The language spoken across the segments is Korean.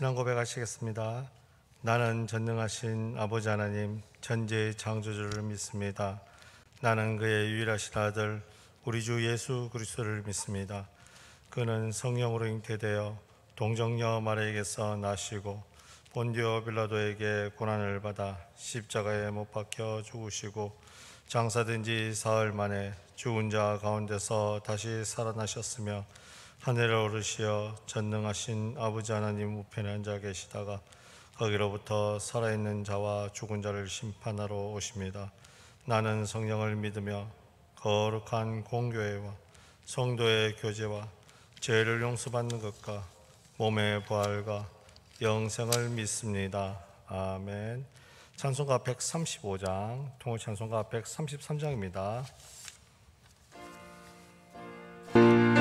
신앙 고백하시겠습니다. 나는 전능하신 아버지 하나님 천지의 창조주를 믿습니다. 나는 그의 유일하신 아들 우리 주 예수 그리스도를 믿습니다. 그는 성령으로 잉태되어 동정녀 마리아에게서 나시고 본디오 빌라도에게 고난을 받아 십자가에 못 박혀 죽으시고 장사된 지 사흘 만에 죽은 자 가운데서 다시 살아나셨으며 하늘에 오르시어 전능하신 아버지 하나님 우편에 앉아 계시다가 거기로부터 살아있는 자와 죽은 자를 심판하러 오십니다. 나는 성령을 믿으며 거룩한 공교회와 성도의 교제와 죄를 용서받는 것과 몸의 부활과 영생을 믿습니다. 아멘. 찬송가 135장, 통일 찬송가 133장입니다. 어느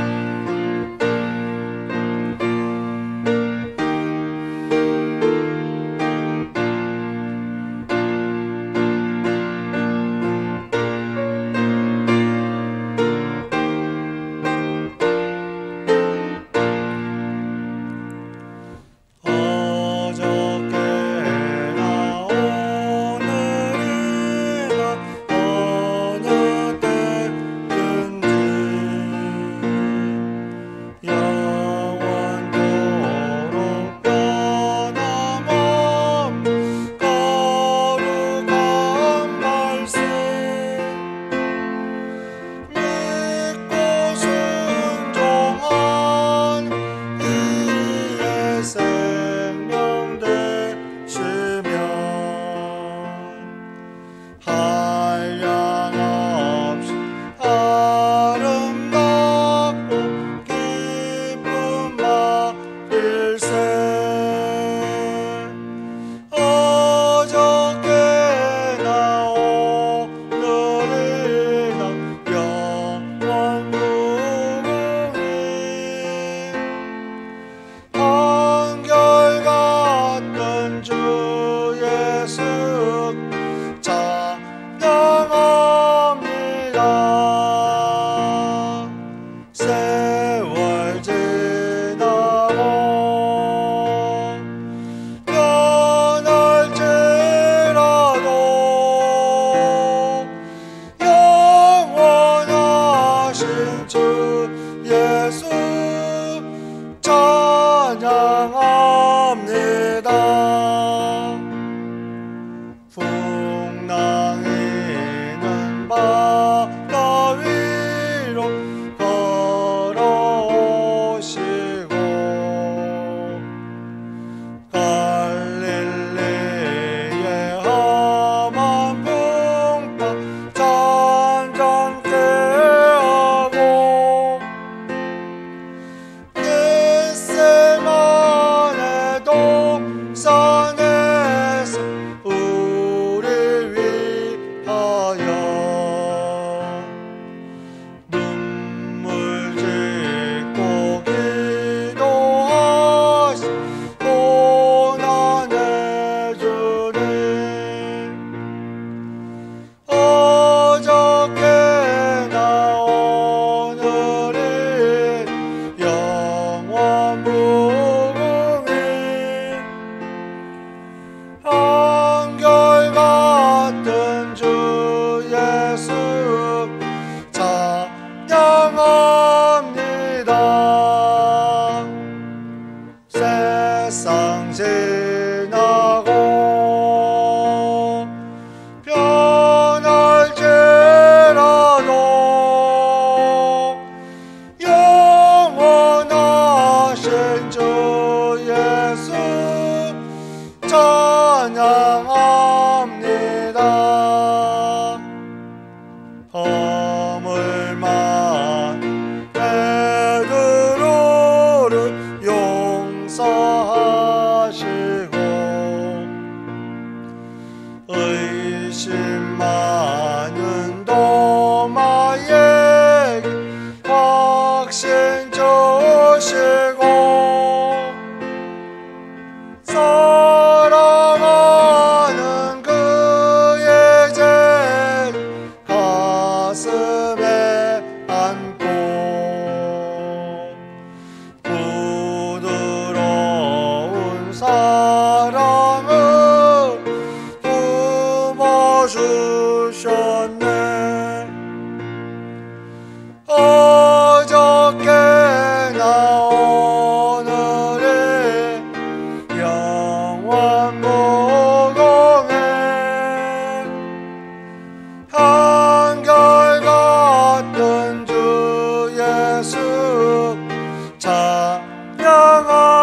찬양합니다.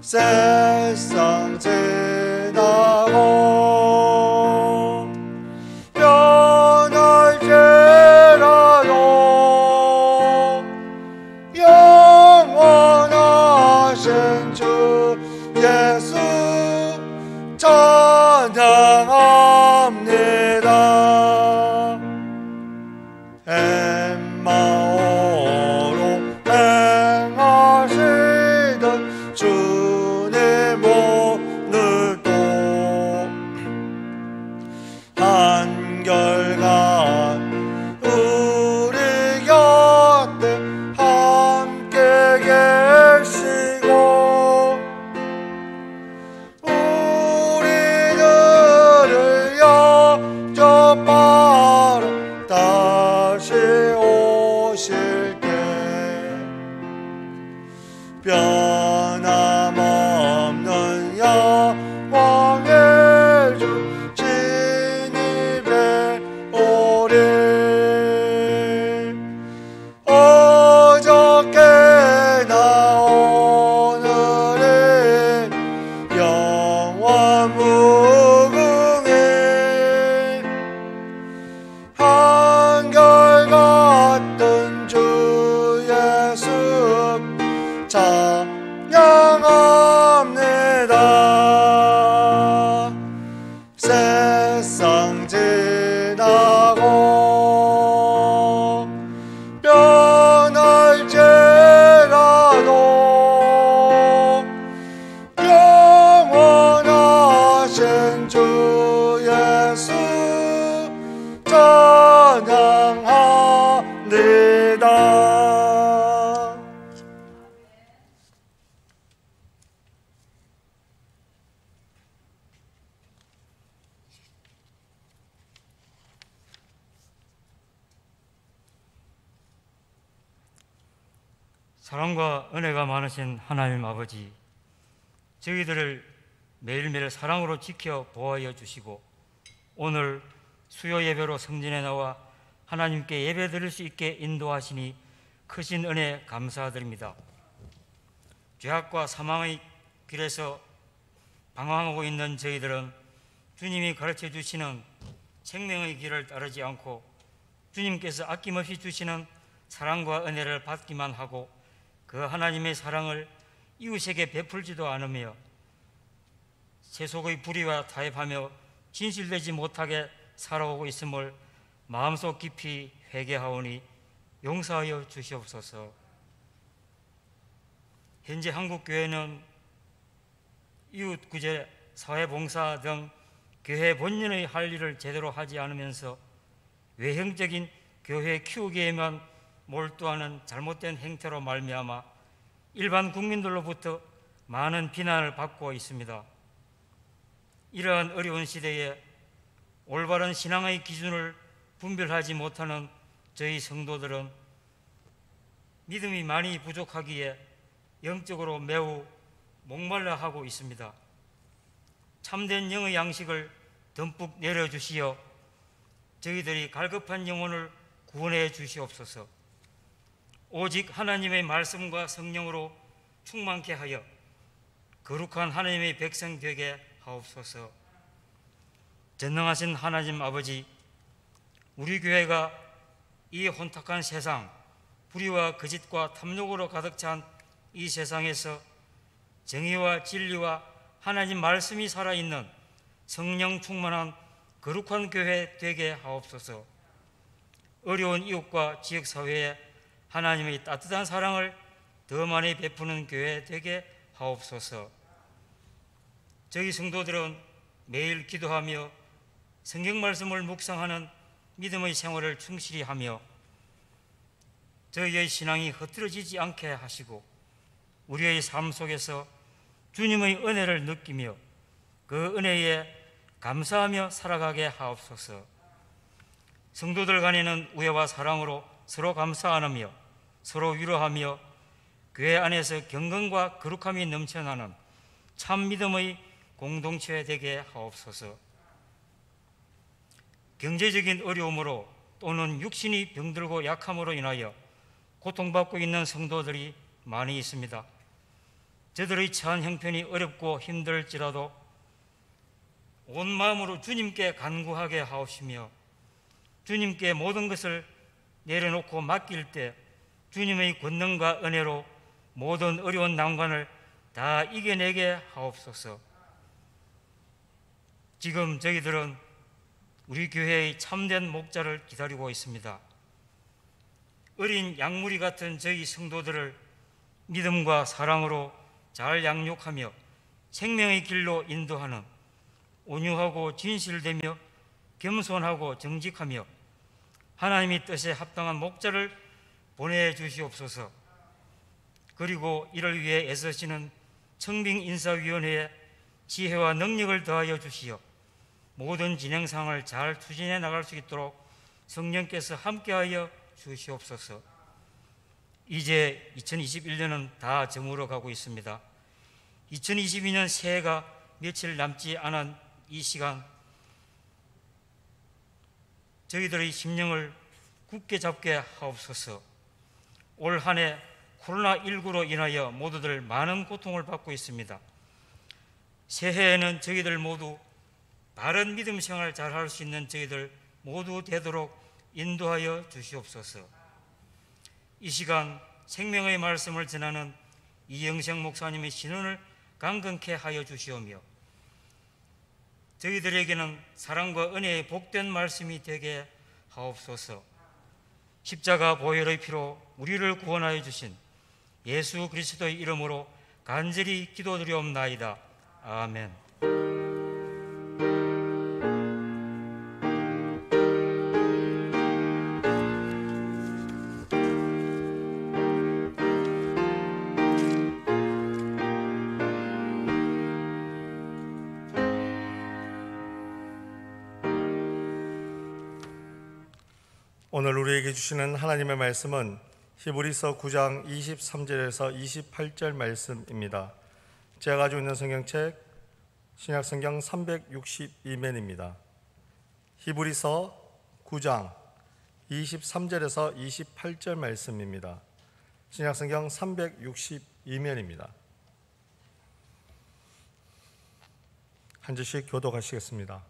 세상 지나고 변할지라도 영원하신 주 예수 찬양합니다. 엠마오로 행하시던 주님 오늘도 한결같 우리 곁에 함께 계시고 우리들을 영접하러 다시 오실 때 변함없는 영광의 주 진입해 오리. 어저께나 오늘은 영원 무궁해 한결같은 주 예수 찬양합니다. 세상 지나고 변할지라도 영원하신 주 예수 찬양합니다. 사랑과 은혜가 많으신 하나님 아버지, 저희들을 매일매일 사랑으로 지켜 보호하여 주시고 오늘 수요 예배로 성전에 나와 하나님께 예배 드릴 수 있게 인도하시니 크신 은혜 감사드립니다. 죄악과 사망의 길에서 방황하고 있는 저희들은 주님이 가르쳐 주시는 생명의 길을 따르지 않고 주님께서 아낌없이 주시는 사랑과 은혜를 받기만 하고 그 하나님의 사랑을 이웃에게 베풀지도 않으며 세속의 불의와 타협하며 진실되지 못하게 살아오고 있음을 마음속 깊이 회개하오니 용서하여 주시옵소서. 현재 한국교회는 이웃구제, 사회봉사 등 교회 본연의 할 일을 제대로 하지 않으면서 외형적인 교회 키우기에만 몰두하는 잘못된 행태로 말미암아 일반 국민들로부터 많은 비난을 받고 있습니다. 이러한 어려운 시대에 올바른 신앙의 기준을 분별하지 못하는 저희 성도들은 믿음이 많이 부족하기에 영적으로 매우 목말라 하고 있습니다. 참된 영의 양식을 듬뿍 내려주시어 저희들이 갈급한 영혼을 구원해 주시옵소서. 오직 하나님의 말씀과 성령으로 충만케 하여 거룩한 하나님의 백성 되게 하옵소서. 전능하신 하나님 아버지, 우리 교회가 이 혼탁한 세상, 불의와 거짓과 탐욕으로 가득 찬 이 세상에서 정의와 진리와 하나님 말씀이 살아있는 성령 충만한 거룩한 교회 되게 하옵소서. 어려운 이웃과 지역사회에 하나님의 따뜻한 사랑을 더 많이 베푸는 교회 되게 하옵소서. 저희 성도들은 매일 기도하며 성경 말씀을 묵상하는 믿음의 생활을 충실히 하며 저희의 신앙이 흐트러지지 않게 하시고 우리의 삶 속에서 주님의 은혜를 느끼며 그 은혜에 감사하며 살아가게 하옵소서. 성도들 간에는 우애와 사랑으로 서로 감사 나누며 서로 위로하며 교회 안에서 경건과 거룩함이 넘쳐나는 참 믿음의 공동체 되게 하옵소서. 경제적인 어려움으로 또는 육신이 병들고 약함으로 인하여 고통받고 있는 성도들이 많이 있습니다. 저들의 처한 형편이 어렵고 힘들지라도 온 마음으로 주님께 간구하게 하옵시며 주님께 모든 것을 내려놓고 맡길 때 주님의 권능과 은혜로 모든 어려운 난관을 다 이겨내게 하옵소서. 지금 저희들은 우리 교회의 참된 목자를 기다리고 있습니다. 어린 양무리 같은 저희 성도들을 믿음과 사랑으로 잘 양육하며 생명의 길로 인도하는 온유하고 진실되며 겸손하고 정직하며 하나님의 뜻에 합당한 목자를 보내주시옵소서. 그리고 이를 위해 애쓰시는 청빙인사위원회에 지혜와 능력을 더하여 주시어 모든 진행상을 잘 추진해 나갈 수 있도록 성령께서 함께하여 주시옵소서. 이제 2021년은 다 저물어 가고 있습니다. 2022년 새해가 며칠 남지 않은 이 시간, 저희들의 심령을 굳게 잡게 하옵소서. 올 한 해 코로나19로 인하여 모두들 많은 고통을 받고 있습니다. 새해에는 저희들 모두 바른 믿음 생활 잘 할 수 있는 저희들 모두 되도록 인도하여 주시옵소서. 이 시간 생명의 말씀을 전하는 이영생 목사님의 신원을 강건케 하여 주시오며 저희들에게는 사랑과 은혜의 복된 말씀이 되게 하옵소서. 십자가 보혈의 피로 우리를 구원하여 주신 예수 그리스도의 이름으로 간절히 기도드리옵나이다. 아멘. 오늘 우리에게 주시는 하나님의 말씀은 히브리서 9장 23절에서 28절 말씀입니다. 제가 가지고 있는 성경책 신약성경 362면입니다. 히브리서 9장 23절에서 28절 말씀입니다. 신약성경 362면입니다. 한 절씩 교독하시겠습니다.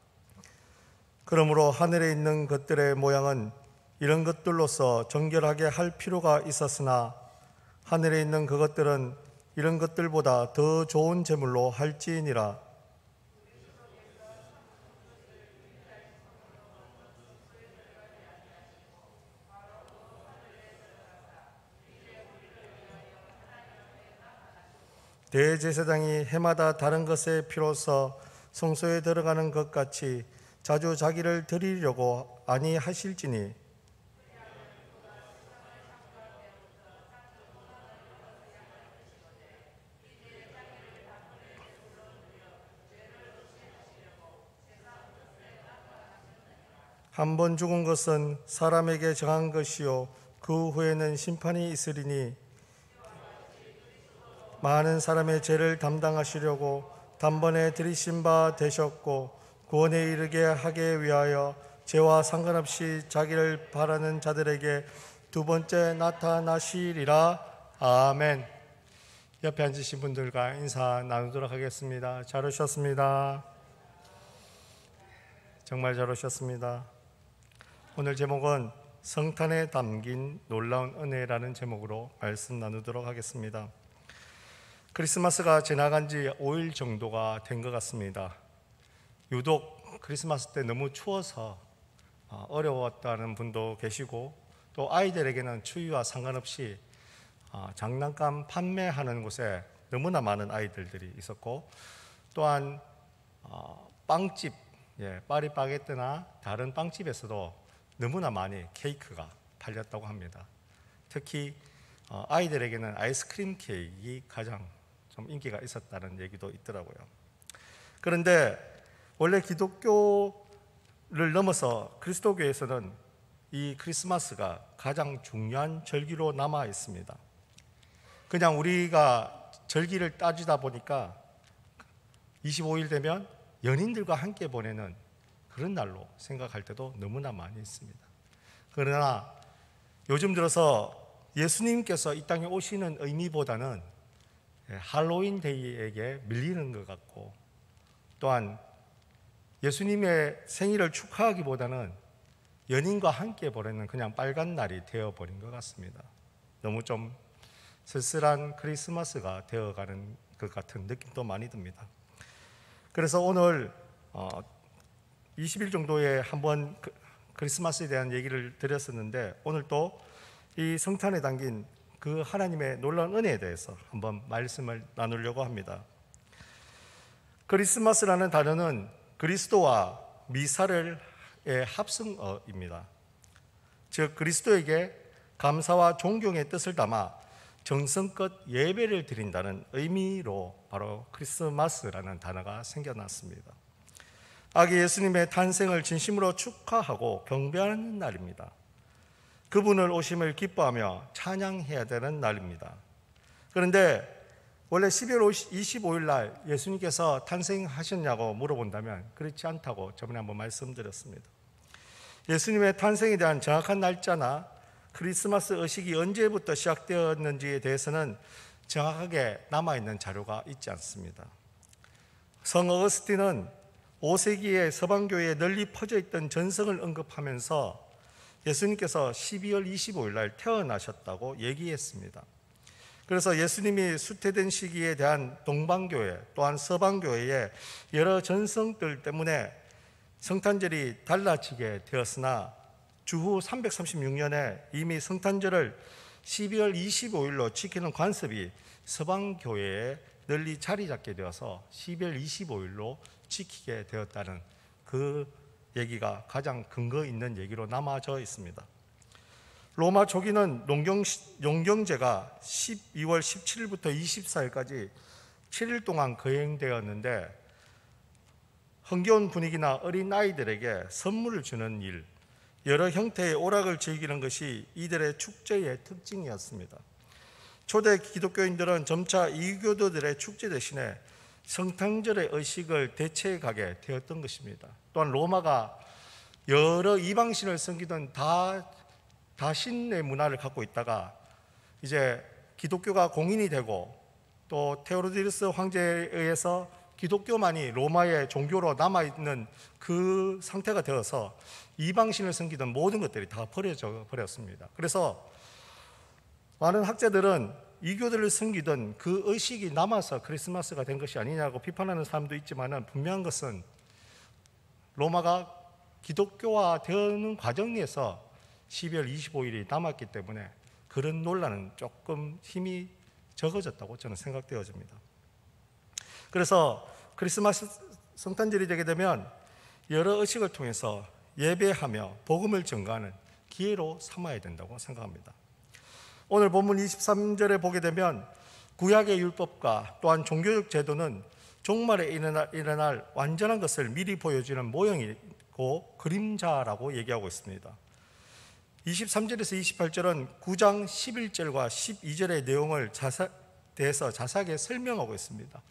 그러므로 하늘에 있는 것들의 모양은 이런 것들로서 정결하게 할 필요가 있었으나 하늘에 있는 그것들은 이런 것들보다 더 좋은 제물로 할지니라. 대제사장이 해마다 다른 것의 피로써 성소에 들어가는 것 같이 자주 자기를 드리려고 아니하실지니 한 번 죽은 것은 사람에게 정한 것이요 그 후에는 심판이 있으리니 많은 사람의 죄를 담당하시려고 단번에 들이신 바 되셨고 구원에 이르게 하게 위하여 죄와 상관없이 자기를 바라는 자들에게 두 번째 나타나시리라. 아멘. 옆에 앉으신 분들과 인사 나누도록 하겠습니다. 잘 오셨습니다. 정말 잘 오셨습니다. 오늘 제목은 성탄에 담긴 놀라운 은혜라는 제목으로 말씀 나누도록 하겠습니다. 크리스마스가 지나간 지 5일 정도가 된 것 같습니다. 유독 크리스마스 때 너무 추워서 어려웠다는 분도 계시고 또 아이들에게는 추위와 상관없이 장난감 판매하는 곳에 너무나 많은 아이들이 있었고 또한 빵집, 파리바게뜨나 다른 빵집에서도 너무나 많이 케이크가 팔렸다고 합니다. 특히 아이들에게는 아이스크림 케이크가 가장 좀 인기가 있었다는 얘기도 있더라고요. 그런데 원래 기독교를 넘어서 그리스도교에서는 이 크리스마스가 가장 중요한 절기로 남아 있습니다. 그냥 우리가 절기를 따지다 보니까 25일 되면 연인들과 함께 보내는 그런 날로 생각할 때도 너무나 많이 있습니다. 그러나 요즘 들어서 예수님께서 이 땅에 오시는 의미보다는 할로윈 데이에게 밀리는 것 같고, 또한 예수님의 생일을 축하하기보다는 연인과 함께 보내는 그냥 빨간 날이 되어버린 것 같습니다. 너무 좀 쓸쓸한 크리스마스가 되어가는 것 같은 느낌도 많이 듭니다. 그래서 오늘 20일 정도에 한번 크리스마스에 대한 얘기를 드렸었는데, 오늘 또 이 성탄에 담긴 그 하나님의 놀라운 은혜에 대해서 한번 말씀을 나누려고 합니다. 크리스마스라는 단어는 그리스도와 미사엘의 합성어입니다. 즉 그리스도에게 감사와 존경의 뜻을 담아 정성껏 예배를 드린다는 의미로 바로 크리스마스라는 단어가 생겨났습니다. 아기 예수님의 탄생을 진심으로 축하하고 경배하는 날입니다. 그분을 오심을 기뻐하며 찬양해야 되는 날입니다. 그런데 원래 12월 25일 날 예수님께서 탄생하셨냐고 물어본다면 그렇지 않다고 저번에 한번 말씀드렸습니다. 예수님의 탄생에 대한 정확한 날짜나 크리스마스 의식이 언제부터 시작되었는지에 대해서는 정확하게 남아있는 자료가 있지 않습니다. 성 어거스틴은 5세기에 서방교회에 널리 퍼져 있던 전승을 언급하면서 예수님께서 12월 25일 날 태어나셨다고 얘기했습니다. 그래서 예수님이 수태된 시기에 대한 동방교회 또한 서방교회의 여러 전승들 때문에 성탄절이 달라지게 되었으나 주후 336년에 이미 성탄절을 12월 25일로 지키는 관습이 서방교회에 널리 자리 잡게 되어서 12월 25일로 지키게 되었다는 그 얘기가 가장 근거 있는 얘기로 남아져 있습니다. 로마 초기는 용경제가 12월 17일부터 24일까지 7일 동안 거행되었는데, 흥겨운 분위기나 어린아이들에게 선물을 주는 일, 여러 형태의 오락을 즐기는 것이 이들의 축제의 특징이었습니다. 초대 기독교인들은 점차 이교도들의 축제 대신에 성탄절의 의식을 대체해가게 되었던 것입니다. 또한 로마가 여러 이방신을 섬기던 다신의 문화를 갖고 있다가 이제 기독교가 공인이 되고 또 테오도시우스 황제에 의해서 기독교만이 로마의 종교로 남아있는 그 상태가 되어서 이방신을 섬기던 모든 것들이 다 버려져 버렸습니다. 그래서 많은 학자들은 이교들을 섬기던 그 의식이 남아서 크리스마스가 된 것이 아니냐고 비판하는 사람도 있지만, 분명한 것은 로마가 기독교화 되는 과정에서 12월 25일이 남았기 때문에 그런 논란은 조금 힘이 적어졌다고 저는 생각되어집니다. 그래서 크리스마스 성탄절이 되게 되면 여러 의식을 통해서 예배하며 복음을 전가하는 기회로 삼아야 된다고 생각합니다. 오늘 본문 23절에 보게 되면 구약의 율법과 또한 종교적 제도는 종말에 일어날 완전한 것을 미리 보여주는 모형이고 그림자라고 얘기하고 있습니다. 23절에서 28절은 9장 11절과 12절의 내용을 대해서 자세하게 설명하고 있습니다.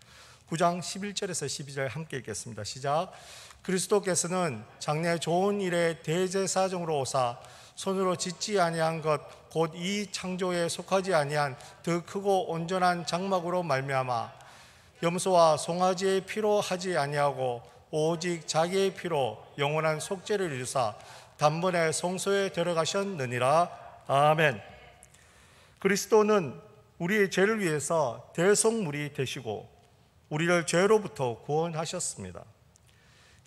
9장 11절에서 12절 함께 읽겠습니다. 시작. 그리스도께서는 장래 좋은 일에 대제사장으로 오사 손으로 짓지 아니한 것 곧 이 창조에 속하지 아니한 더 크고 온전한 장막으로 말미암아 염소와 송아지의 피로 하지 아니하고 오직 자기의 피로 영원한 속죄를 이루사 단번에 성소에 들어가셨느니라. 아멘. 그리스도는 우리의 죄를 위해서 대속물이 되시고 우리를 죄로부터 구원하셨습니다.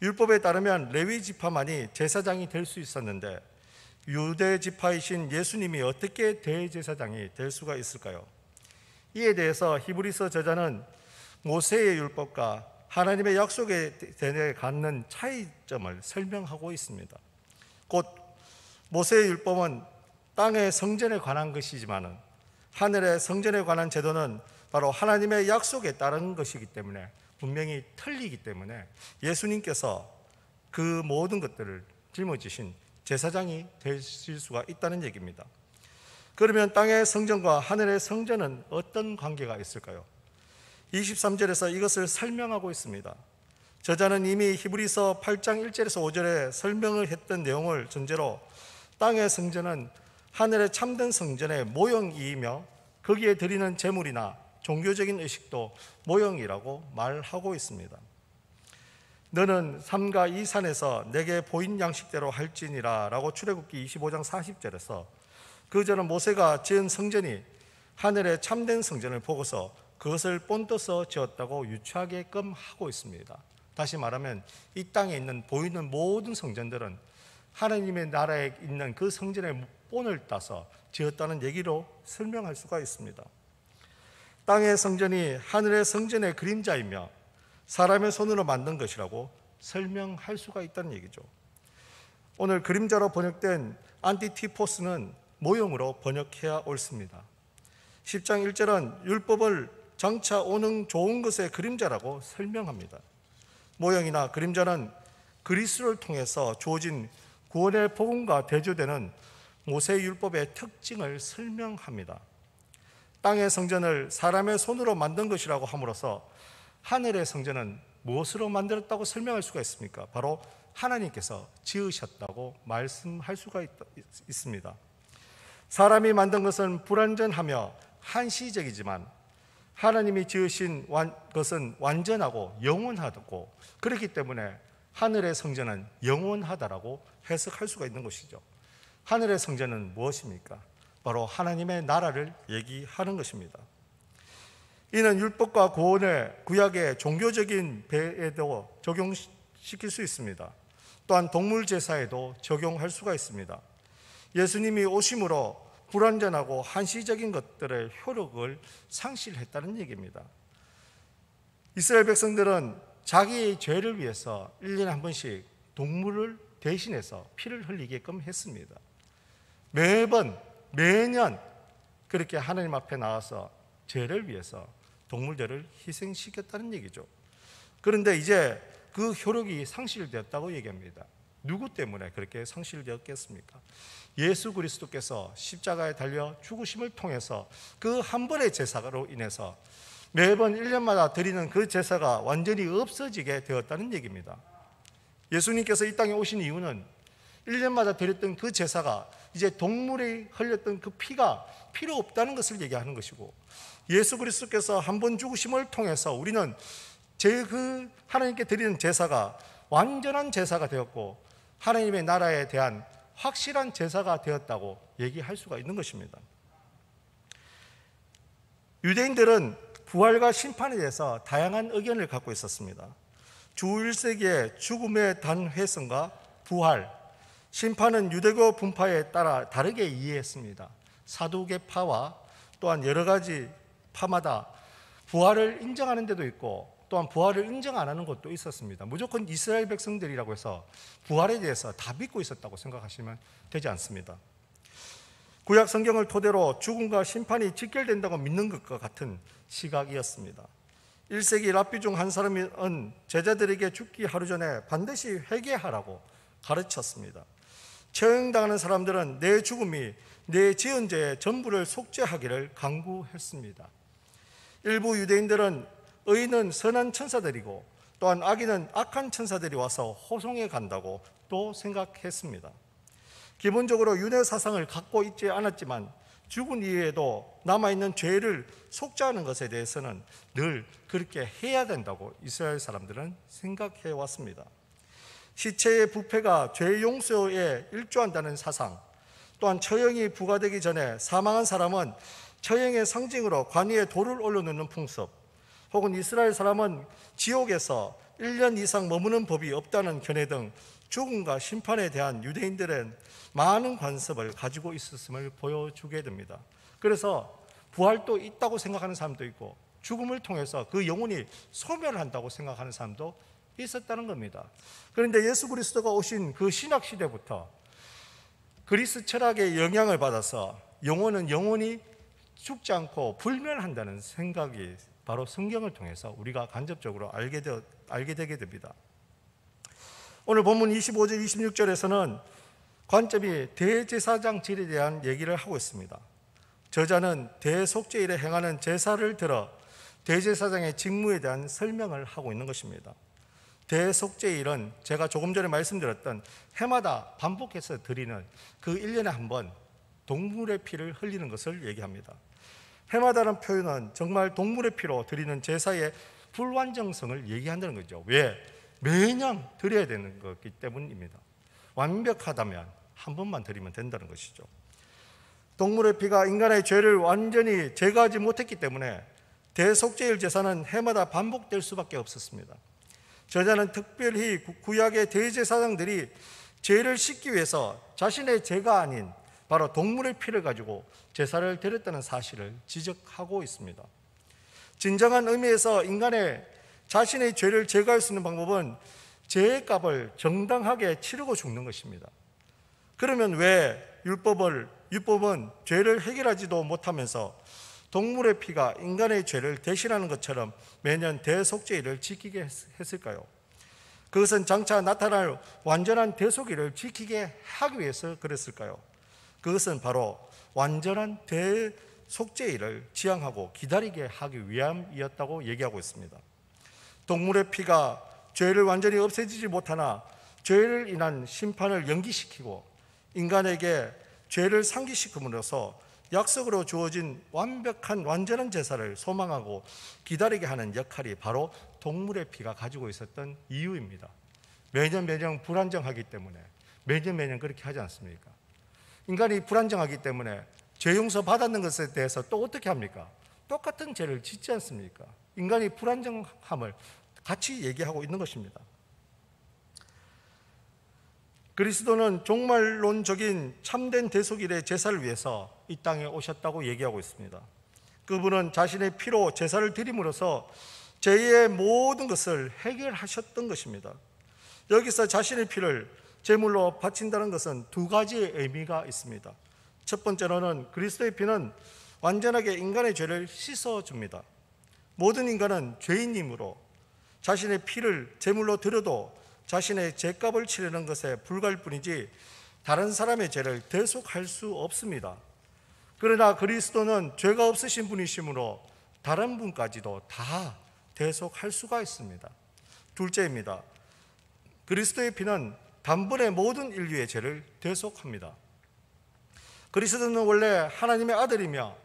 율법에 따르면 레위 지파만이 제사장이 될 수 있었는데 유대 지파이신 예수님이 어떻게 대제사장이 될 수가 있을까요? 이에 대해서 히브리서 저자는 모세의 율법과 하나님의 약속에 대해 갖는 차이점을 설명하고 있습니다. 곧 모세의 율법은 땅의 성전에 관한 것이지만 하늘의 성전에 관한 제도는 바로 하나님의 약속에 따른 것이기 때문에 분명히 틀리기 때문에 예수님께서 그 모든 것들을 짊어지신 제사장이 되실 수가 있다는 얘기입니다. 그러면 땅의 성전과 하늘의 성전은 어떤 관계가 있을까요? 23절에서 이것을 설명하고 있습니다. 저자는 이미 히브리서 8장 1절에서 5절에 설명을 했던 내용을 전제로 땅의 성전은 하늘의 참된 성전의 모형이며 거기에 드리는 제물이나 종교적인 의식도 모형이라고 말하고 있습니다. 너는 삼가 이 산에서 내게 보인 양식대로 할지니라 라고 출애굽기 25장 40절에서 그저는 모세가 지은 성전이 하늘의 참된 성전을 보고서 그것을 본떠서 지었다고 유추하게끔 하고 있습니다. 다시 말하면 이 땅에 있는 보이는 모든 성전들은 하나님의 나라에 있는 그 성전의 본을 따서 지었다는 얘기로 설명할 수가 있습니다. 땅의 성전이 하늘의 성전의 그림자이며 사람의 손으로 만든 것이라고 설명할 수가 있다는 얘기죠. 오늘 그림자로 번역된 안티티포스는 모형으로 번역해야 옳습니다. 10장 1절은 율법을 장차 오는 좋은 것의 그림자라고 설명합니다. 모형이나 그림자는 그리스도를 통해서 주어진 구원의 복음과 대조되는 모세율법의 특징을 설명합니다. 땅의 성전을 사람의 손으로 만든 것이라고 함으로써 하늘의 성전은 무엇으로 만들었다고 설명할 수가 있습니까? 바로 하나님께서 지으셨다고 말씀할 수가 있습니다. 사람이 만든 것은 불완전하며 한시적이지만 하나님이 지으신 것은 완전하고 영원하고 그렇기 때문에 하늘의 성전은 영원하다라고 해석할 수가 있는 것이죠. 하늘의 성전은 무엇입니까? 바로 하나님의 나라를 얘기하는 것입니다. 이는 율법과 구약의 종교적인 배에도 적용시킬 수 있습니다. 또한 동물 제사에도 적용할 수가 있습니다. 예수님이 오심으로 불완전하고 한시적인 것들의 효력을 상실했다는 얘기입니다. 이스라엘 백성들은 자기의 죄를 위해서 1년에 한 번씩 동물을 대신해서 피를 흘리게끔 했습니다. 매년 그렇게 하나님 앞에 나와서 죄를 위해서 동물들을 희생시켰다는 얘기죠. 그런데 이제 그 효력이 상실되었다고 얘기합니다. 누구 때문에 그렇게 상실되었겠습니까? 예수 그리스도께서 십자가에 달려 죽으심을 통해서 그 한 번의 제사로 인해서 매번 1년마다 드리는 그 제사가 완전히 없어지게 되었다는 얘기입니다. 예수님께서 이 땅에 오신 이유는 1년마다 드렸던 그 제사가 이제 동물이 흘렸던 그 피가 필요 없다는 것을 얘기하는 것이고, 예수 그리스도께서 한 번 죽으심을 통해서 우리는 그 하나님께 드리는 제사가 완전한 제사가 되었고 하나님의 나라에 대한 확실한 제사가 되었다고 얘기할 수가 있는 것입니다. 유대인들은 부활과 심판에 대해서 다양한 의견을 갖고 있었습니다. 주 1세기의 죽음의 단회성과 부활, 심판은 유대교 분파에 따라 다르게 이해했습니다. 사두개파와 또한 여러 가지 파마다 부활을 인정하는 데도 있고 또한 부활을 인정 안 하는 것도 있었습니다. 무조건 이스라엘 백성들이라고 해서 부활에 대해서 다 믿고 있었다고 생각하시면 되지 않습니다. 구약 성경을 토대로 죽음과 심판이 직결된다고 믿는 것과 같은 시각이었습니다. 1세기 랍비 중 한 사람은 제자들에게 죽기 하루 전에 반드시 회개하라고 가르쳤습니다. 처형당하는 사람들은 내 죽음이 내 지은 죄의 전부를 속죄하기를 강구했습니다. 일부 유대인들은 의인은 선한 천사들이고 또한 악인은 악한 천사들이 와서 호송해 간다고 또 생각했습니다. 기본적으로 윤회 사상을 갖고 있지 않았지만 죽은 이후에도 남아있는 죄를 속죄하는 것에 대해서는 늘 그렇게 해야 된다고 이스라엘 사람들은 생각해 왔습니다. 시체의 부패가 죄 용서에 일조한다는 사상, 또한 처형이 부과되기 전에 사망한 사람은 처형의 상징으로 관 위에 돌을 올려놓는 풍습, 혹은 이스라엘 사람은 지옥에서 1년 이상 머무는 법이 없다는 견해 등 죽음과 심판에 대한 유대인들의 많은 관습을 가지고 있었음을 보여주게 됩니다. 그래서 부활도 있다고 생각하는 사람도 있고 죽음을 통해서 그 영혼이 소멸한다고 생각하는 사람도 있었다는 겁니다. 그런데 예수 그리스도가 오신 그 신약 시대부터 그리스 철학의 영향을 받아서 영혼은 영원히 죽지 않고 불멸한다는 생각이 바로 성경을 통해서 우리가 간접적으로 알게 되게 됩니다. 오늘 본문 25절 26절에서는 관점이 대제사장질에 대한 얘기를 하고 있습니다. 저자는 대속죄일에 행하는 제사를 들어 대제사장의 직무에 대한 설명을 하고 있는 것입니다. 대속죄일은 제가 조금 전에 말씀드렸던 해마다 반복해서 드리는 그 1년에 한 번 동물의 피를 흘리는 것을 얘기합니다. 해마다는 표현은 정말 동물의 피로 드리는 제사의 불완전성을 얘기한다는 거죠. 왜? 매년 드려야 되는 거기 때문입니다. 완벽하다면 한 번만 드리면 된다는 것이죠. 동물의 피가 인간의 죄를 완전히 제거하지 못했기 때문에 대속죄일 제사는 해마다 반복될 수밖에 없었습니다. 저자는 특별히 구약의 대제사장들이 죄를 씻기 위해서 자신의 죄가 아닌 바로 동물의 피를 가지고 제사를 드렸다는 사실을 지적하고 있습니다. 진정한 의미에서 인간의 자신의 죄를 제거할 수 있는 방법은 죄의 값을 정당하게 치르고 죽는 것입니다. 그러면 왜 율법은 죄를 해결하지도 못하면서 동물의 피가 인간의 죄를 대신하는 것처럼 매년 대속죄일을 지키게 했을까요? 그것은 장차 나타날 완전한 대속일을 지키게 하기 위해서 그랬을까요? 그것은 바로 완전한 대속죄일을 지향하고 기다리게 하기 위함이었다고 얘기하고 있습니다. 동물의 피가 죄를 완전히 없애지지 못하나 죄를 인한 심판을 연기시키고 인간에게 죄를 상기시킴으로써 약속으로 주어진 완벽한 완전한 제사를 소망하고 기다리게 하는 역할이 바로 동물의 피가 가지고 있었던 이유입니다. 매년 불안정하기 때문에 매년 그렇게 하지 않습니까? 인간이 불안정하기 때문에 죄 용서 받았는 것에 대해서 또 어떻게 합니까? 똑같은 죄를 짓지 않습니까? 인간이 불안정함을 같이 얘기하고 있는 것입니다. 그리스도는 종말론적인 참된 대속일의 제사를 위해서 이 땅에 오셨다고 얘기하고 있습니다. 그분은 자신의 피로 제사를 드림으로써 죄의 모든 것을 해결하셨던 것입니다. 여기서 자신의 피를 제물로 바친다는 것은 두 가지의 의미가 있습니다. 첫 번째로는 그리스도의 피는 완전하게 인간의 죄를 씻어줍니다. 모든 인간은 죄인이므로 자신의 피를 제물로 드려도 자신의 죄값을 치르는 것에 불과할 뿐이지 다른 사람의 죄를 대속할 수 없습니다. 그러나 그리스도는 죄가 없으신 분이시므로 다른 분까지도 다 대속할 수가 있습니다. 둘째입니다. 그리스도의 피는 단번에 모든 인류의 죄를 대속합니다. 그리스도는 원래 하나님의 아들이며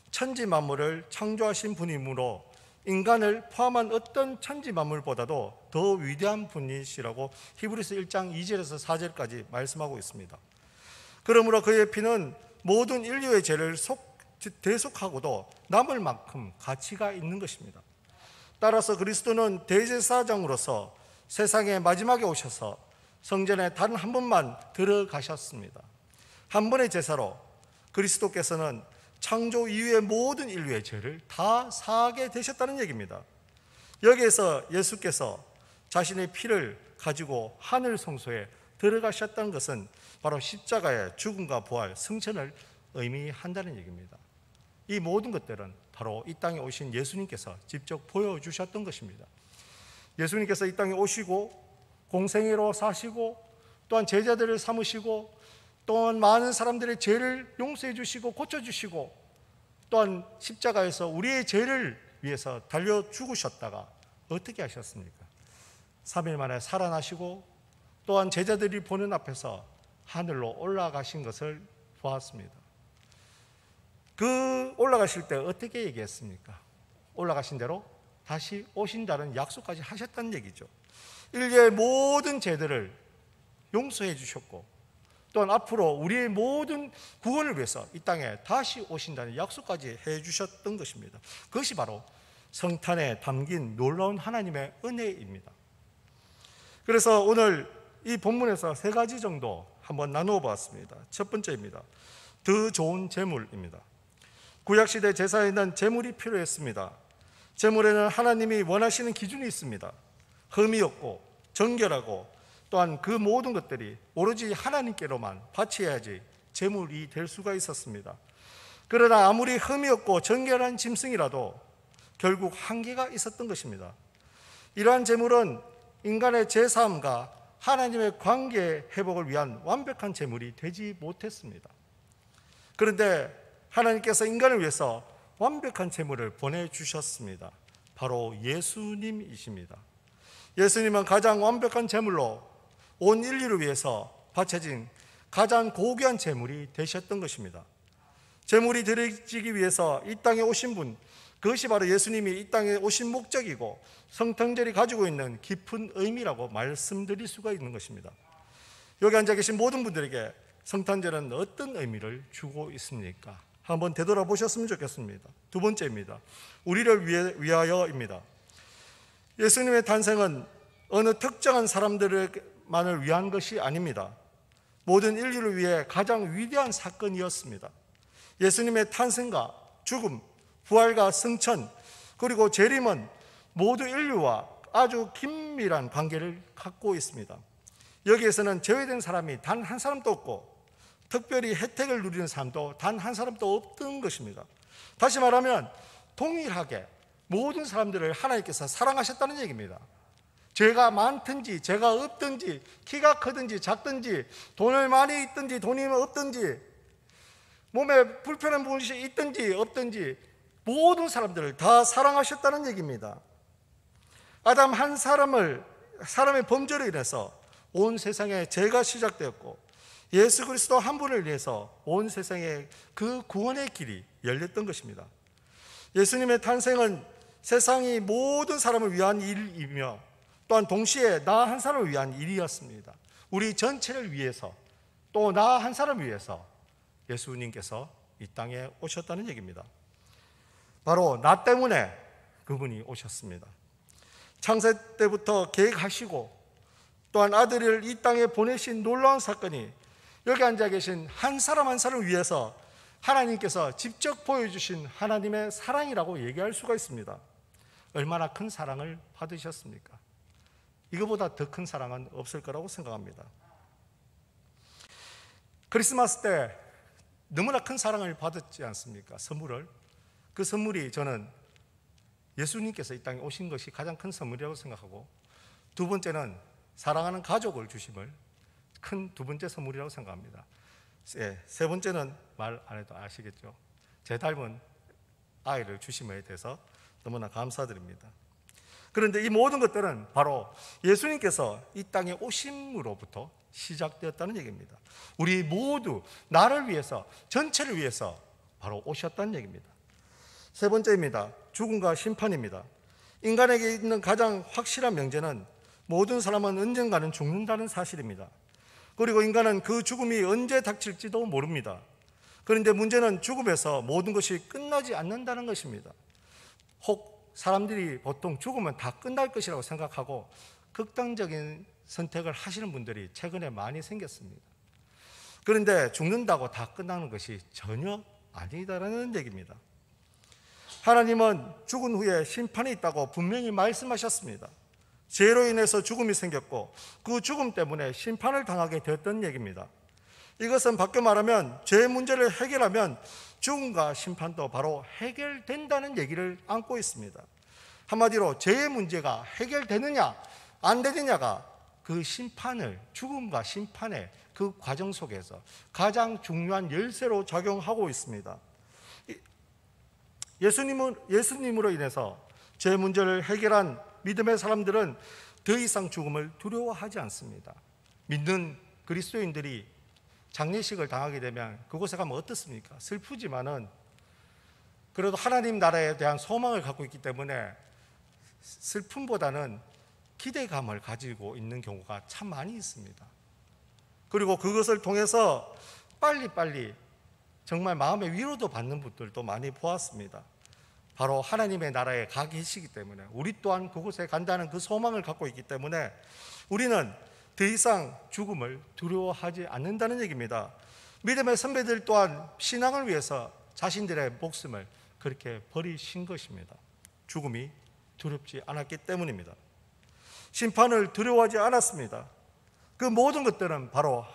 천지 만물을 창조하신 분이므로 인간을 포함한 어떤 천지 만물보다도 더 위대한 분이시라고 히브리서 1장 2절에서 4절까지 말씀하고 있습니다. 그러므로 그의 피는 모든 인류의 죄를 대속하고도 남을 만큼 가치가 있는 것입니다. 따라서 그리스도는 대제사장으로서 세상의 마지막에 오셔서 성전에 단 한 번만 들어가셨습니다. 한 번의 제사로 그리스도께서는 창조 이후의 모든 인류의 죄를 다 사하게 되셨다는 얘기입니다. 여기에서 예수께서 자신의 피를 가지고 하늘 성소에 들어가셨다는 것은 바로 십자가의 죽음과 부활, 승천을 의미한다는 얘기입니다. 이 모든 것들은 바로 이 땅에 오신 예수님께서 직접 보여주셨던 것입니다. 예수님께서 이 땅에 오시고 공생애로 사시고 또한 제자들을 삼으시고 또한 많은 사람들의 죄를 용서해 주시고 고쳐주시고 또한 십자가에서 우리의 죄를 위해서 달려 죽으셨다가 어떻게 하셨습니까? 3일 만에 살아나시고 또한 제자들이 보는 앞에서 하늘로 올라가신 것을 보았습니다. 그 올라가실 때 어떻게 얘기했습니까? 올라가신 대로 다시 오신다는 약속까지 하셨다는 얘기죠. 인류의 모든 죄들을 용서해 주셨고 또한 앞으로 우리의 모든 구원을 위해서 이 땅에 다시 오신다는 약속까지 해 주셨던 것입니다. 그것이 바로 성탄에 담긴 놀라운 하나님의 은혜입니다. 그래서 오늘 이 본문에서 세 가지 정도 한번 나누어 보았습니다. 첫 번째입니다. 더 좋은 제물입니다. 구약시대 제사에는 제물이 필요했습니다. 제물에는 하나님이 원하시는 기준이 있습니다. 흠이 없고 정결하고 또한 그 모든 것들이 오로지 하나님께로만 바쳐야지 제물이 될 수가 있었습니다. 그러나 아무리 흠이 없고 정결한 짐승이라도 결국 한계가 있었던 것입니다. 이러한 제물은 인간의 죄사함과 하나님의 관계 회복을 위한 완벽한 제물이 되지 못했습니다. 그런데 하나님께서 인간을 위해서 완벽한 제물을 보내주셨습니다. 바로 예수님이십니다. 예수님은 가장 완벽한 제물로 온 인류를 위해서 바쳐진 가장 고귀한 제물이 되셨던 것입니다. 제물이 드려지기 위해서 이 땅에 오신 분, 그것이 바로 예수님이 이 땅에 오신 목적이고 성탄절이 가지고 있는 깊은 의미라고 말씀드릴 수가 있는 것입니다. 여기 앉아 계신 모든 분들에게 성탄절은 어떤 의미를 주고 있습니까? 한번 되돌아보셨으면 좋겠습니다. 두 번째입니다. 우리를 위하여입니다. 예수님의 탄생은 어느 특정한 사람들만을 위한 것이 아닙니다. 모든 인류를 위해 가장 위대한 사건이었습니다. 예수님의 탄생과 죽음, 부활과 승천, 그리고 재림은 모두 인류와 아주 긴밀한 관계를 갖고 있습니다. 여기에서는 제외된 사람이 단 한 사람도 없고 특별히 혜택을 누리는 사람도 단 한 사람도 없던 것입니다. 다시 말하면 동일하게 모든 사람들을 하나님께서 사랑하셨다는 얘기입니다. 죄가 많든지 죄가 없든지 키가 크든지 작든지 돈을 많이 있든지 돈이 없든지 몸에 불편한 부분이 있든지 없든지 모든 사람들을 다 사랑하셨다는 얘기입니다. 아담 한 사람의 범죄로 인해서 온 세상에 죄가 시작되었고 예수 그리스도 한 분을 위해서 온 세상에 그 구원의 길이 열렸던 것입니다. 예수님의 탄생은 세상이 모든 사람을 위한 일이며 또한 동시에 나 한 사람을 위한 일이었습니다. 우리 전체를 위해서 또 나 한 사람을 위해서 예수님께서 이 땅에 오셨다는 얘기입니다. 바로 나 때문에 그분이 오셨습니다. 창세 때부터 계획하시고 또한 아들을 이 땅에 보내신 놀라운 사건이 여기 앉아 계신 한 사람 한 사람을 위해서 하나님께서 직접 보여주신 하나님의 사랑이라고 얘기할 수가 있습니다. 얼마나 큰 사랑을 받으셨습니까? 이거보다 더 큰 사랑은 없을 거라고 생각합니다. 크리스마스 때 너무나 큰 사랑을 받았지 않습니까? 선물을. 그 선물이 저는 예수님께서 이 땅에 오신 것이 가장 큰 선물이라고 생각하고 두 번째는 사랑하는 가족을 주심을 큰 두 번째 선물이라고 생각합니다. 세 번째는 말 안 해도 아시겠죠? 제 닮은 아이를 주심에 대해서 너무나 감사드립니다. 그런데 이 모든 것들은 바로 예수님께서 이 땅에 오심으로부터 시작되었다는 얘기입니다. 우리 모두 나를 위해서 전체를 위해서 바로 오셨다는 얘기입니다. 세 번째입니다. 죽음과 심판입니다. 인간에게 있는 가장 확실한 명제는 모든 사람은 언젠가는 죽는다는 사실입니다. 그리고 인간은 그 죽음이 언제 닥칠지도 모릅니다. 그런데 문제는 죽음에서 모든 것이 끝나지 않는다는 것입니다. 혹 사람들이 보통 죽으면 다 끝날 것이라고 생각하고 극단적인 선택을 하시는 분들이 최근에 많이 생겼습니다. 그런데 죽는다고 다 끝나는 것이 전혀 아니다라는 얘기입니다. 하나님은 죽은 후에 심판이 있다고 분명히 말씀하셨습니다. 죄로 인해서 죽음이 생겼고 그 죽음 때문에 심판을 당하게 되었던 얘기입니다. 이것은 바꿔 말하면 죄 문제를 해결하면 죽음과 심판도 바로 해결된다는 얘기를 안고 있습니다. 한마디로 죄의 문제가 해결되느냐 안 되느냐가 그 심판을 죽음과 심판의 그 과정 속에서 가장 중요한 열쇠로 작용하고 있습니다. 예수님으로 인해서 죄 문제를 해결한 믿음의 사람들은 더 이상 죽음을 두려워하지 않습니다. 믿는 그리스도인들이 장례식을 당하게 되면 그곳에 가면 어떻습니까? 슬프지만은 그래도 하나님 나라에 대한 소망을 갖고 있기 때문에 슬픔보다는 기대감을 가지고 있는 경우가 참 많이 있습니다. 그리고 그것을 통해서 빨리빨리 정말 마음의 위로도 받는 분들도 많이 보았습니다. 바로 하나님의 나라에 가 계시기 때문에 우리 또한 그곳에 간다는 그 소망을 갖고 있기 때문에 우리는 더 이상 죽음을 두려워하지 않는다는 얘기입니다. 믿음의 선배들 또한 신앙을 위해서 자신들의 목숨을 그렇게 버리신 것입니다. 죽음이 두렵지 않았기 때문입니다. 심판을 두려워하지 않았습니다. 그 모든 것들은 바로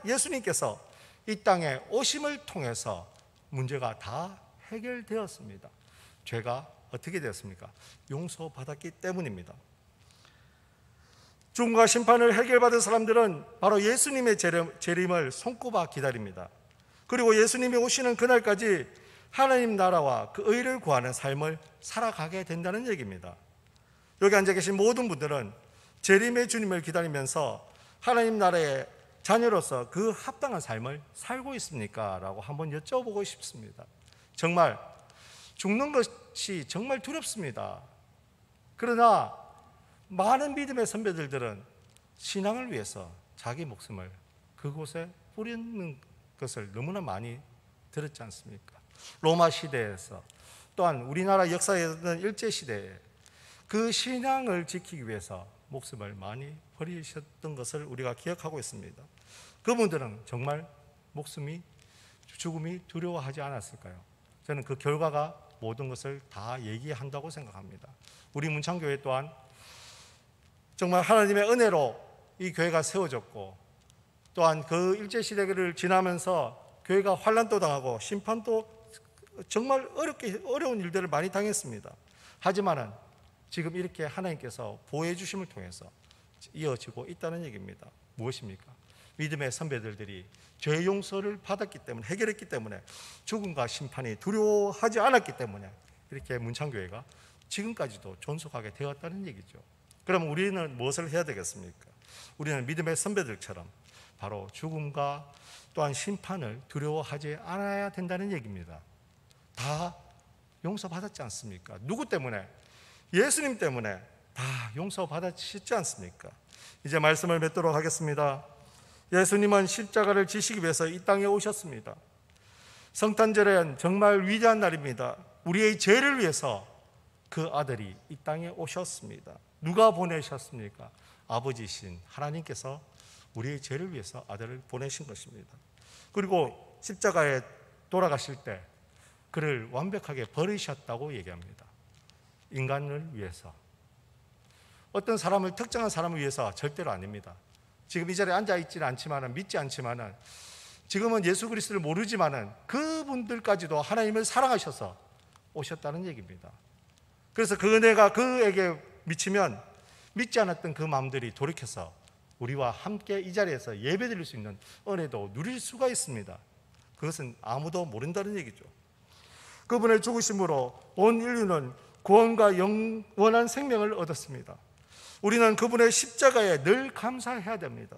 예수님께서 이 땅에 오심을 통해서 문제가 다 해결되었습니다. 죄가 어떻게 되었습니까? 용서받았기 때문입니다. 죽음과 심판을 해결받은 사람들은 바로 예수님의 재림을 손꼽아 기다립니다. 그리고 예수님이 오시는 그날까지 하나님 나라와 그 의를 구하는 삶을 살아가게 된다는 얘기입니다. 여기 앉아 계신 모든 분들은 재림의 주님을 기다리면서 하나님 나라의 자녀로서 그 합당한 삶을 살고 있습니까? 라고 한번 여쭤보고 싶습니다. 정말 죽는 것이 정말 두렵습니다. 그러나 많은 믿음의 선배들은 신앙을 위해서 자기 목숨을 그곳에 뿌리는 것을 너무나 많이 들었지 않습니까? 로마 시대에서 또한 우리나라 역사에서는 일제시대에 그 신앙을 지키기 위해서 목숨을 많이 버리셨던 것을 우리가 기억하고 있습니다. 그분들은 정말 죽음이 두려워하지 않았을까요? 저는 그 결과가 모든 것을 다 얘기한다고 생각합니다. 우리 문창교회 또한 정말 하나님의 은혜로 이 교회가 세워졌고, 또한 그 일제시대를 지나면서 교회가 환난도 당하고 심판도 정말 어려운 일들을 많이 당했습니다. 하지만은 지금 이렇게 하나님께서 보호해 주심을 통해서 이어지고 있다는 얘기입니다. 무엇입니까? 믿음의 선배들이 죄 용서를 받았기 때문에, 해결했기 때문에, 죽음과 심판이 두려워하지 않았기 때문에 이렇게 문창교회가 지금까지도 존속하게 되었다는 얘기죠. 그럼 우리는 무엇을 해야 되겠습니까? 우리는 믿음의 선배들처럼 바로 죽음과 또한 심판을 두려워하지 않아야 된다는 얘기입니다. 다 용서받았지 않습니까? 누구 때문에? 예수님 때문에 다 용서받았지 않습니까? 이제 말씀을 맺도록 하겠습니다. 예수님은 십자가를 지시기 위해서 이 땅에 오셨습니다. 성탄절은 정말 위대한 날입니다. 우리의 죄를 위해서 그 아들이 이 땅에 오셨습니다. 누가 보내셨습니까? 아버지신 하나님께서 우리의 죄를 위해서 아들을 보내신 것입니다. 그리고 십자가에 돌아가실 때 그를 완벽하게 버리셨다고 얘기합니다. 인간을 위해서, 어떤 사람을, 특정한 사람을 위해서 절대로 아닙니다. 지금 이 자리에 앉아있지는 않지만, 믿지 않지만, 지금은 예수 그리스도를 모르지만 그분들까지도 하나님을 사랑하셔서 오셨다는 얘기입니다. 그래서 그 은혜가 그에게 미치면 믿지 않았던 그 마음들이 돌이켜서 우리와 함께 이 자리에서 예배드릴 수 있는 은혜도 누릴 수가 있습니다. 그것은 아무도 모른다는 얘기죠. 그분의 죽으심으로 온 인류는 구원과 영원한 생명을 얻었습니다. 우리는 그분의 십자가에 늘 감사해야 됩니다.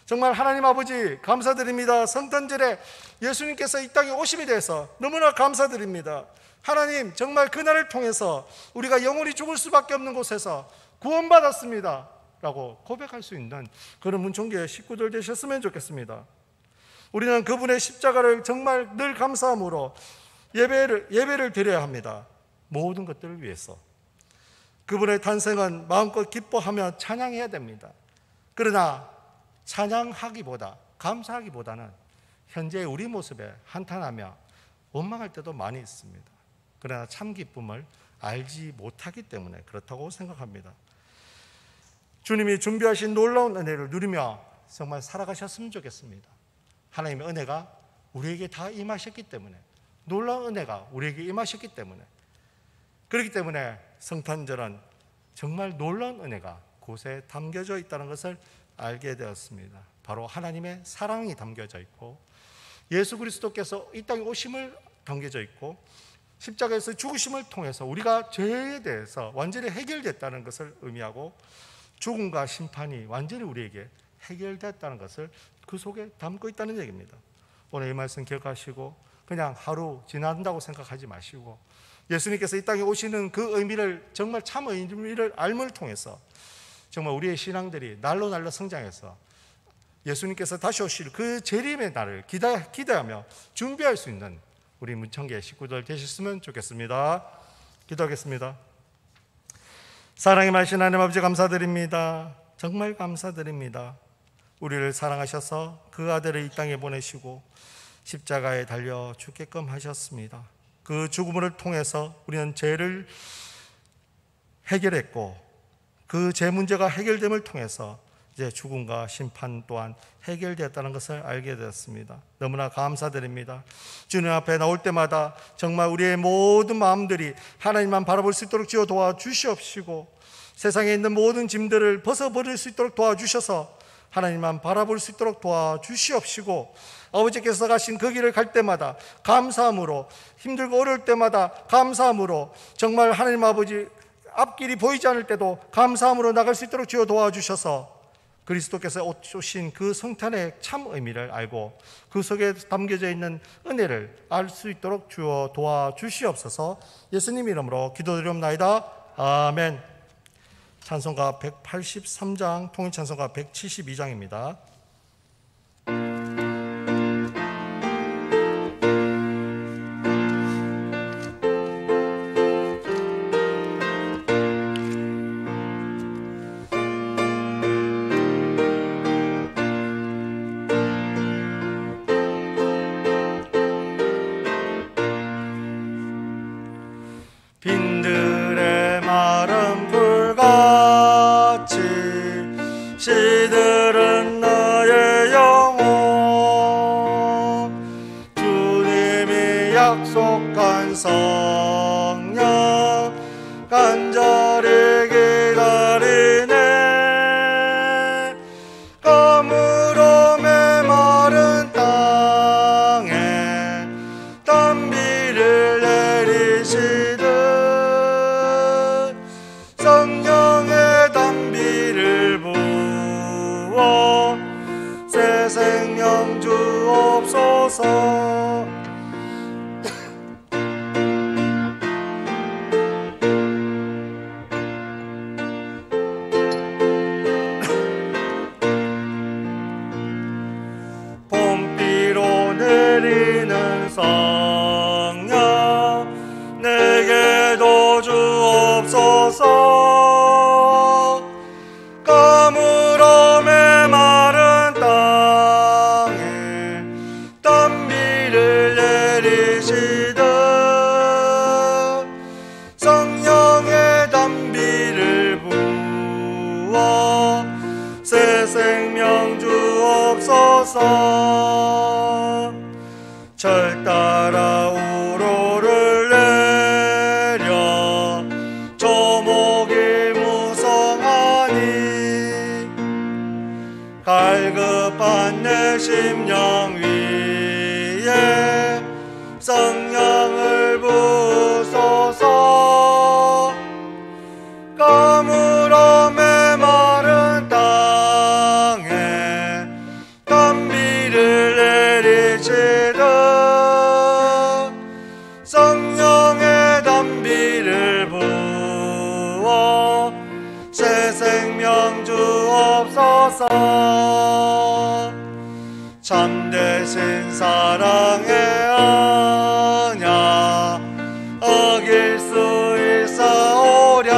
정말 하나님 아버지 감사드립니다. 성탄절에 예수님께서 이 땅에 오심에 대해서 너무나 감사드립니다. 하나님, 정말 그날을 통해서 우리가 영원히 죽을 수밖에 없는 곳에서 구원받았습니다 라고 고백할 수 있는 그런 문총교회 식구들 되셨으면 좋겠습니다. 우리는 그분의 십자가를 정말 늘 감사함으로 예배를 드려야 합니다. 모든 것들을 위해서. 그분의 탄생은 마음껏 기뻐하며 찬양해야 됩니다. 그러나 찬양하기보다, 감사하기보다는 현재 우리 모습에 한탄하며 원망할 때도 많이 있습니다. 그러나 참 기쁨을 알지 못하기 때문에 그렇다고 생각합니다. 주님이 준비하신 놀라운 은혜를 누리며 정말 살아가셨으면 좋겠습니다. 하나님의 은혜가 우리에게 다 임하셨기 때문에, 놀라운 은혜가 우리에게 임하셨기 때문에, 그렇기 때문에 성탄절은 정말 놀라운 은혜가 곳에 담겨져 있다는 것을 알게 되었습니다. 바로 하나님의 사랑이 담겨져 있고, 예수 그리스도께서 이 땅에 오심을 담겨져 있고, 십자가에서 죽으심을 통해서 우리가 죄에 대해서 완전히 해결됐다는 것을 의미하고, 죽음과 심판이 완전히 우리에게 해결됐다는 것을 그 속에 담고 있다는 얘기입니다. 오늘 이 말씀 기억하시고 그냥 하루 지난다고 생각하지 마시고, 예수님께서 이 땅에 오시는 그 의미를, 정말 참 의미를 알므를 통해서 정말 우리의 신앙들이 날로 성장해서 예수님께서 다시 오실 그 재림의 날을 기대하며 준비할 수 있는 우리 문창교회 식구들 되셨으면 좋겠습니다. 기도하겠습니다. 사랑의 말씀 하나님 아버지 감사드립니다. 정말 감사드립니다. 우리를 사랑하셔서 그 아들을 이 땅에 보내시고 십자가에 달려 죽게끔 하셨습니다. 그 죽음을 통해서 우리는 죄를 해결했고, 그 죄 문제가 해결됨을 통해서 이제 죽음과 심판 또한 해결되었다는 것을 알게 되었습니다. 너무나 감사드립니다. 주님 앞에 나올 때마다 정말 우리의 모든 마음들이 하나님만 바라볼 수 있도록 지어 도와주시옵시고, 세상에 있는 모든 짐들을 벗어버릴 수 있도록 도와주셔서 하나님만 바라볼 수 있도록 도와주시옵시고, 아버지께서 가신 그 길을 갈 때마다 감사함으로, 힘들고 어려울 때마다 감사함으로 정말 하나님 아버지 앞길이 보이지 않을 때도 감사함으로 나갈 수 있도록 주여 도와주셔서 그리스도께서 오신 그 성탄의 참 의미를 알고 그 속에 담겨져 있는 은혜를 알 수 있도록 주여 도와주시옵소서. 예수님 이름으로 기도드리옵나이다. 아멘. 찬송가 183장, 통일찬송가 172장입니다. 빈들의 마른 불같이 시들은 나의 영혼 주님이 약속한 성령 간절히 기다리네 가물어 메마른 땅에 단비를 내리시네 성령의 단비를 부어 새 생명 주옵소서. 봄비로 내리는 성령 내게도 주옵소서. 가물어 메마른 땅에 단비를 내리시듯 성령의 단비를 부어 새 생명 주옵소서. 절 따라 우로를 내려 조목이 무성하니 갈급한 내 심령 위에 성령을 부으소서. 가물어 메마른 땅에 단비를 내리시듯 성령의 단비를 부어 새 생명 주옵소서. 참되신 사랑의 언약 어길 수 있사오랴.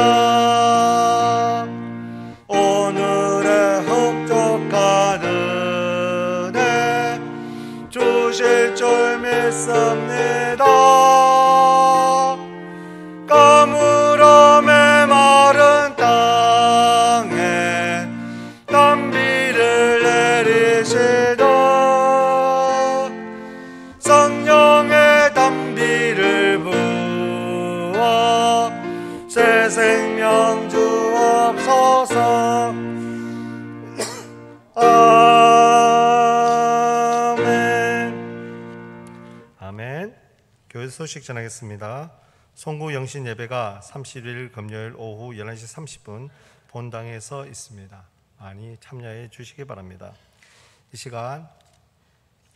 오늘의 흡족한 은혜 주실 줄 믿습니다. 가물어 메마른 땅에 단비를 내리시듯 성령의 단비를 부어 새 생명 주옵소서. 아멘. 아멘. 교회 소식 전하겠습니다. 송구 영신 예배가 30일 금요일 오후 11시 30분 본당에서 있습니다. 많이 참여해 주시기 바랍니다. 이 시간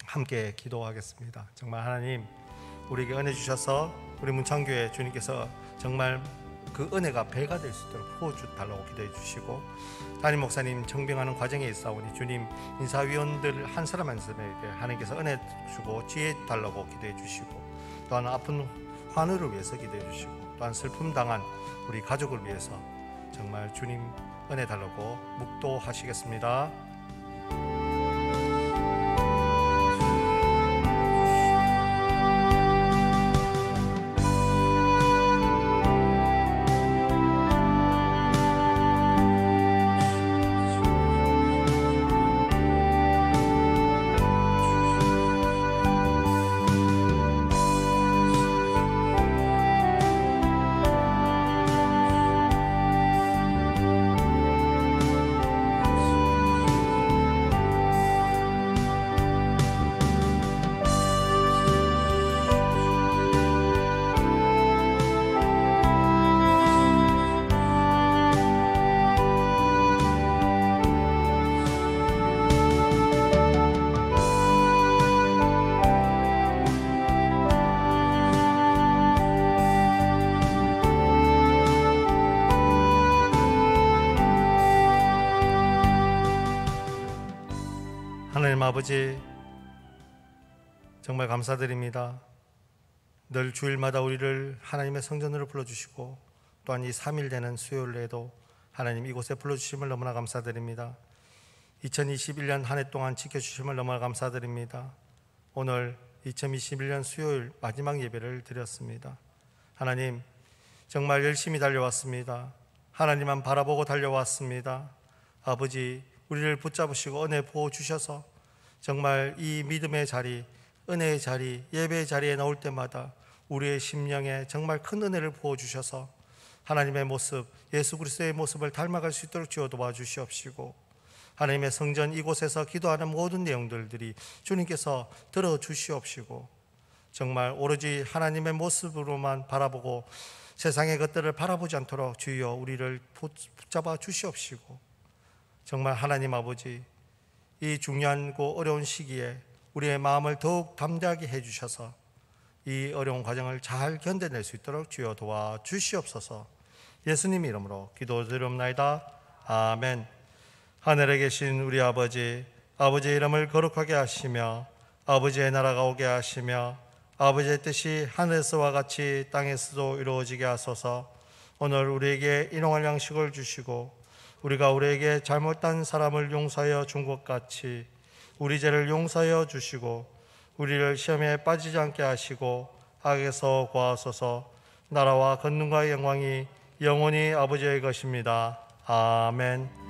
함께 기도하겠습니다. 정말 하나님 우리에게 은혜 주셔서 우리 문창교회 주님께서 정말 그 은혜가 배가 될 수 있도록 부어달라고 기도해 주시고 담임 목사님 청빙하는 과정에 있사오니 주님 인사위원들 한 사람 한 사람에게 하나님께서 은혜 주고 지혜 달라고 기도해 주시고 또한 아픈 환우를 위해서 기도해 주시고 또한 슬픔 당한 우리 가족을 위해서 정말 주님 은혜 달라고 묵도하시겠습니다. 아버지, 정말 감사드립니다. 늘 주일마다 우리를 하나님의 성전으로 불러주시고 또한 이 3일 되는 수요일에도 하나님 이곳에 불러주심을 너무나 감사드립니다. 2021년 한 해 동안 지켜주심을 너무나 감사드립니다. 오늘 2021년 수요일 마지막 예배를 드렸습니다. 하나님, 정말 열심히 달려왔습니다. 하나님만 바라보고 달려왔습니다. 아버지, 우리를 붙잡으시고 은혜 부어주셔서 정말 이 믿음의 자리, 은혜의 자리, 예배의 자리에 나올 때마다 우리의 심령에 정말 큰 은혜를 부어주셔서 하나님의 모습, 예수 그리스도의 모습을 닮아갈 수 있도록 주여 도와주시옵시고, 하나님의 성전 이곳에서 기도하는 모든 내용들이 주님께서 들어주시옵시고, 정말 오로지 하나님의 모습으로만 바라보고 세상의 것들을 바라보지 않도록 주여 우리를 붙잡아 주시옵시고, 정말 하나님 아버지, 이 중요하고 어려운 시기에 우리의 마음을 더욱 담대하게 해주셔서 이 어려운 과정을 잘 견뎌낼 수 있도록 주여 도와주시옵소서. 예수님 이름으로 기도드리옵나이다. 아멘. 하늘에 계신 우리 아버지, 아버지의 이름을 거룩하게 하시며 아버지의 나라가 오게 하시며 아버지의 뜻이 하늘에서와 같이 땅에서도 이루어지게 하소서. 오늘 우리에게 일용할 양식을 주시고 우리가 우리에게 잘못한 사람을 용서하여 준 것 같이 우리 죄를 용서하여 주시고 우리를 시험에 빠지지 않게 하시고 악에서 구하소서. 나라와 권능과 영광이 영원히 아버지의 것입니다. 아멘.